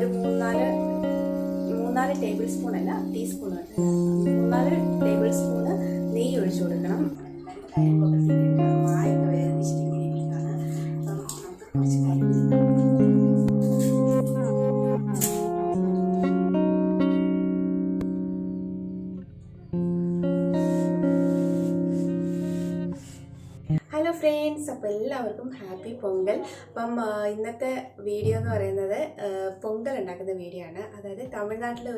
ഒരു മൂന്നാല് table spoon അല്ല ടീസ്പൂൺ 3-4 ടേബിൾ സ്പൂണ് നെയ്യ് ഒഴിച്ചു കൊടുക്കണം. മായൊക്കെ വേദനിച്ചിട്ടിങ്ങനെ ഇരിക്കുകയാണ്. അപ്പം നമുക്ക് കുറച്ച് ഹലോ ഫ്രണ്ട്സ്, അപ്പോൾ എല്ലാവർക്കും ഹാപ്പി പൊങ്കൽ. അപ്പം ഇന്നത്തെ വീഡിയോ എന്ന് പറയുന്നത് പൊങ്കൽ ഉണ്ടാക്കുന്ന വീഡിയോ ആണ്. അതായത് തമിഴ്നാട്ടിലെ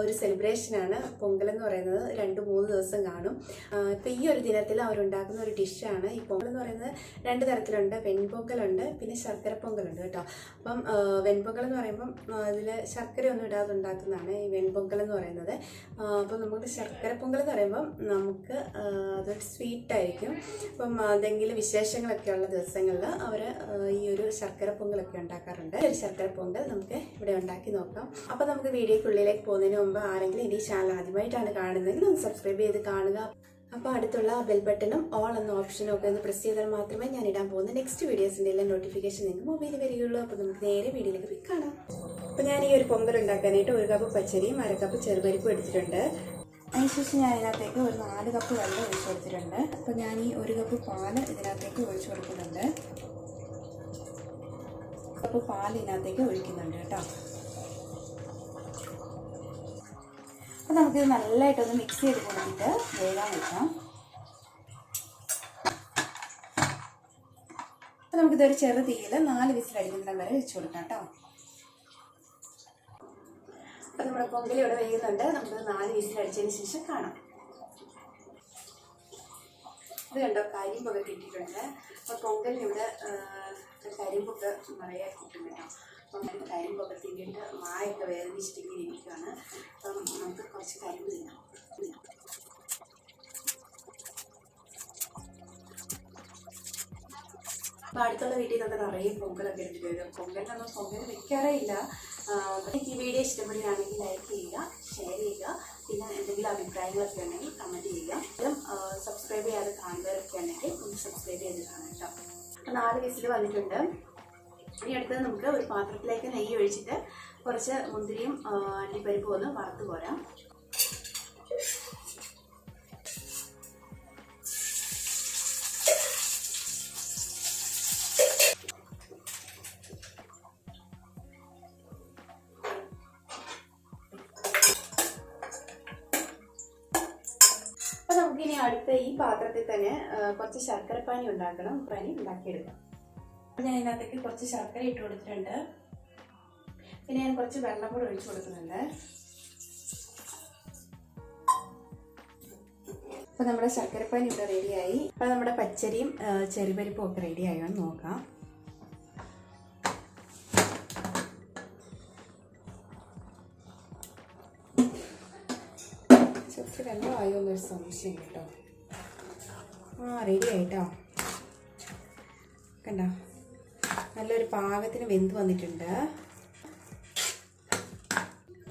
ഒരു സെലിബ്രേഷനാണ് പൊങ്കൽ എന്ന് പറയുന്നത്. 2-3 ദിവസം കാണും. ഇപ്പോൾ ഈ ഒരു ദിനത്തിൽ അവരുണ്ടാക്കുന്ന ഒരു ഡിഷാണ് ഈ പൊങ്കൽ എന്ന് പറയുന്നത്. 2 തരത്തിലുണ്ട്, വെൺപൊങ്കലുണ്ട്, പിന്നെ ശർക്കര പൊങ്കലുണ്ട് കേട്ടോ. അപ്പം വെൺപൊങ്കൽ എന്ന് പറയുമ്പം ഇതിൽ ശർക്കരയൊന്നും ഇടാതെ ഉണ്ടാക്കുന്നതാണ് ഈ വെൺപൊങ്കൽ എന്ന് പറയുന്നത്. അപ്പം നമുക്ക് ശർക്കര പൊങ്കൽ എന്ന് പറയുമ്പം നമുക്ക് അതൊരു സ്വീറ്റായിരിക്കും. അപ്പം എന്തെങ്കിലും വിശേഷങ്ങളൊക്കെ ഉള്ള ദിവസങ്ങളിൽ അവർ ഈ ഒരു ശർക്കര പൊങ്കലൊക്കെ ഉണ്ടാക്കാറുണ്ട്. ഒരു ശർക്കര പൊങ്കൽ നമുക്ക് ഇവിടെ ഉണ്ടാക്കി നോക്കാം. അപ്പോൾ നമുക്ക് വീഡിയോക്കുള്ളിലേക്ക് പോകുന്നതിന് മുമ്പ് ആരെങ്കിലും എൻ്റെ ഈ ചാനൽ ആദ്യമായിട്ടാണ് കാണുന്നതെങ്കിൽ ഒന്ന് സബ്സ്ക്രൈബ് ചെയ്ത് കാണുക. അപ്പോൾ അടുത്തുള്ള ബെൽ ബട്ടണും ഓൾ എന്ന ഓപ്ഷനും ഒക്കെ ഒന്ന് പ്രസ് ചെയ്താൽ മാത്രമേ ഞാൻ ഇടാൻ പോകുന്ന നെക്സ്റ്റ് വീഡിയോസിൻ്റെ എല്ലാം നോട്ടിഫിക്കേഷൻ നിങ്ങൾക്ക് മൊബൈലിൽ വരികയുള്ളൂ. അപ്പോൾ നമുക്ക് നേരെ വീഡിയോയിലേക്ക് പോയി കാണാം. അപ്പോൾ ഞാൻ ഈ ഒരു പൊങ്കൽ ഉണ്ടാക്കാനായിട്ട് 1 കപ്പ് പച്ചരിയും 1/2 കപ്പ് ചെറുപരിപ്പും എടുത്തിട്ടുണ്ട്. അതിനുശേഷം ഞാൻ ഇതിനകത്തേക്ക് ഒരു 4 കപ്പ് വെള്ളം ഒഴിച്ചു കൊടുത്തിട്ടുണ്ട്. അപ്പോൾ ഞാൻ ഈ 1 കപ്പ് പാല് ഇതിനകത്തേക്ക് ഒഴിച്ചു കൊടുക്കുന്നുണ്ട്. കപ്പ് പാൽ ഇതിനകത്തേക്ക് ഒഴിക്കുന്നുണ്ട് കേട്ടോ. അപ്പോൾ നമുക്കിത് നല്ലതായിട്ടൊന്ന് മിക്സ് ചെയ്ത് കൊടുത്തിട്ട് വേഗം വെക്കാം. അപ്പോൾ നമുക്കിതൊരു ചെറു തീയിൽ 4 വിസിൽ അടിക്കുന്നിടം വരെ വെച്ച് കൊടുക്കാം കേട്ടോ. അപ്പോൾ നമ്മുടെ പൊങ്കൽ ഇവിടെ വേകുന്നുണ്ട്. നമുക്ക് 4 വിസിൽ അടിച്ചതിന് ശേഷം കാണാം. ഇത് കണ്ടോ, കരിമ്പൊക്കെ കിട്ടിയിട്ടുണ്ട്. അപ്പോൾ പൊങ്കലിന് ഇവിടെ കരിമ്പൊക്കെ നിറയെ കിട്ടുന്നുണ്ട് കേട്ടോ. അപ്പം കരിമ്പൊക്കെ തിന്നിട്ട് മായൊക്കെ വേദനിച്ചിട്ടിങ്ങനെ ഇരിക്കുകയാണ്. അപ്പം നമുക്ക് കുറച്ച് കരിമ്പ് തിന്നാം. അപ്പോൾ അടുത്തുള്ള വീട്ടിൽ നിന്ന് നിറയെ പൊങ്കലൊക്കെ എടുത്തിട്ട് വരും. പൊങ്കൽ വെക്കാറേ ഇല്ല. എനിക്ക് ഈ വീഡിയോ ഇഷ്ടപ്പെടുകയാണെങ്കിൽ ലൈക്ക് ചെയ്യുക, ഷെയർ ചെയ്യുക, പിന്നെ എന്തെങ്കിലും അഭിപ്രായങ്ങളൊക്കെ ഉണ്ടെങ്കിൽ കമൻറ്റ് ചെയ്യുക. ഇതും സബ്സ്ക്രൈബ് ചെയ്യാതെ കാണുന്നവരൊക്കെ ഉണ്ടെങ്കിൽ ഒന്ന് സബ്സ്ക്രൈബ് ചെയ്ത് കാണാം കേട്ടോ. അപ്പോൾ 4 വിസിൽ വന്നിട്ടുണ്ട്. ഇനി അടുത്തത് നമുക്ക് ഒരു പാത്രത്തിലേക്ക് നെയ്യ് ഒഴിച്ചിട്ട് കുറച്ച് മുന്തിരിയും അണ്ടിപ്പരിപ്പും ഒന്ന് വറുത്ത് പോരാം. നമുക്കിനി അടുത്ത ഈ പാത്രത്തിൽ തന്നെ കുറച്ച് ശർക്കരപ്പാനി ഉണ്ടാക്കിയെടുക്കാം. ഞാൻ ഇതിനകത്തേക്ക് കുറച്ച് ശർക്കര ഇട്ട് കൊടുത്തിട്ടുണ്ട്. പിന്നെ ഞാൻ കുറച്ച് വെള്ളം കൂടെ ഒഴിച്ചു കൊടുക്കുന്നുണ്ട്. അപ്പോൾ നമ്മുടെ ശർക്കരപ്പാനി ഇവിടെ റെഡിയായി. അപ്പോൾ നമ്മുടെ പച്ചരിയും ചെറുപരിപ്പും ഒക്കെ റെഡിയായോ എന്ന് നോക്കാം. കുറച്ച് വെള്ളമായോ എന്നൊരു സംശയം കേട്ടോ. റെഡി ആയിട്ടോ. കണ്ടോ, നല്ലൊരു പാകത്തിന് വെന്ത് വന്നിട്ടുണ്ട്.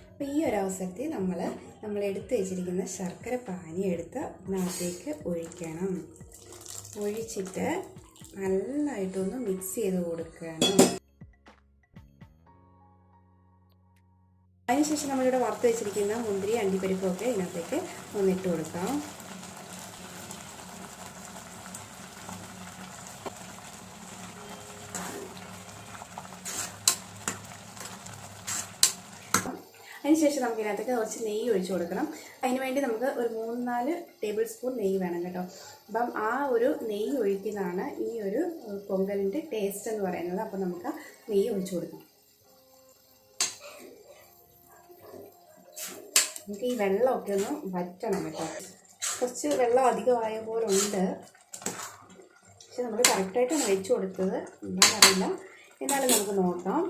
അപ്പോൾ ഈ ഒരു അവസരത്തിൽ നമ്മൾ എടുത്ത് വെച്ചിരിക്കുന്ന ശർക്കര പാനി എടുത്ത് ഇതിനകത്തേക്ക് ഒഴിക്കണം. ഒഴിച്ചിട്ട് നല്ലതായിട്ടൊന്ന് മിക്സ് ചെയ്ത് കൊടുക്കണം. അതിനുശേഷം നമ്മളിവിടെ വറുത്ത് വെച്ചിരിക്കുന്ന മുന്തിരി അണ്ടിപ്പരിപ്പൊക്കെ ഇതിനകത്തേക്ക് ഒന്നിട്ട് കൊടുക്കാം. അതിനുശേഷം നമുക്ക് ഇതിനകത്തേക്ക് കുറച്ച് നെയ്യ് ഒഴിച്ചു കൊടുക്കണം. അതിനുവേണ്ടി നമുക്ക് ഒരു 3-4 ടേബിൾ സ്പൂൺ നെയ്യ് വേണം കേട്ടോ. അപ്പം ആ ഒരു നെയ്യ് ഒഴിക്കുന്നതാണ് ഈ ഒരു പൊങ്കലിൻ്റെ ടേസ്റ്റ് എന്ന് പറയുന്നത്. അപ്പം നമുക്ക് നെയ്യ് ഒഴിച്ചു കൊടുക്കാം. നമുക്ക് ഈ വെള്ളമൊക്കെ ഒന്ന് വറ്റണം കേട്ടോ. കുറച്ച് വെള്ളം അധികമായ പോലെ ഉണ്ട്. പക്ഷെ നമ്മൾ കറക്റ്റായിട്ടാണ് വെച്ച് കൊടുത്തത്, എന്താണെന്നറിയില്ല. എന്നാലും നമുക്ക് നോക്കാം.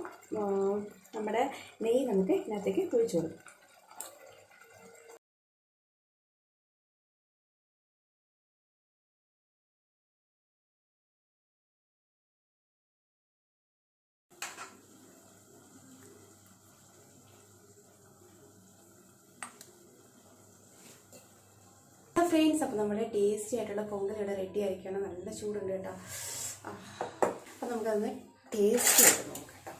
നമ്മുടെ നെയ്യ് നമുക്ക് ഇതിനകത്തേക്ക് ഒഴിച്ചു കൊടുക്കാം. ഫ്രണ്ട്സ്, അപ്പോൾ നമ്മുടെ ടേസ്റ്റി ആയിട്ടുള്ള പൊങ്കൽ ഇവിടെ റെഡി ആയിരിക്കണം. നല്ല ചൂടുണ്ട് കേട്ടോ. അപ്പോൾ നമുക്കതൊന്ന് ടേസ്റ്റ് ചെയ്ത് നോക്കാം കേട്ടോ.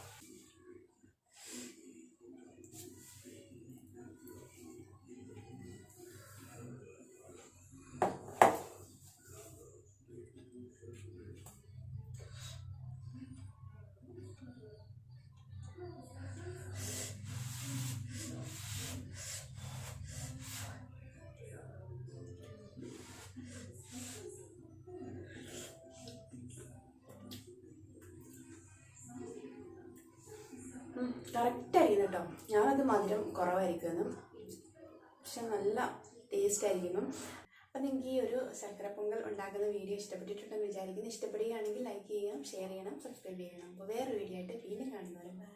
കറക്റ്റായിരിക്കുന്നു കേട്ടോ. ഞാനത് മധുരം കുറവായിരിക്കുമെന്നും, പക്ഷെ നല്ല ടേസ്റ്റ് ആയിരിക്കുന്നു. അപ്പം നിങ്ങൾക്ക് ഈ ഒരു ശർക്കര പൊങ്കൽ ഉണ്ടാക്കുന്ന വീഡിയോ ഇഷ്ടപ്പെട്ടിട്ടുണ്ടെന്ന് വിചാരിക്കുന്നു. ഇഷ്ടപ്പെടുകയാണെങ്കിൽ ലൈക്ക് ചെയ്യണം, ഷെയർ ചെയ്യണം, സബ്സ്ക്രൈബ് ചെയ്യണം. അപ്പോൾ വേറൊരു വീഡിയോ ആയിട്ട് വീണ്ടും കാണുന്നവരെ ബൈ.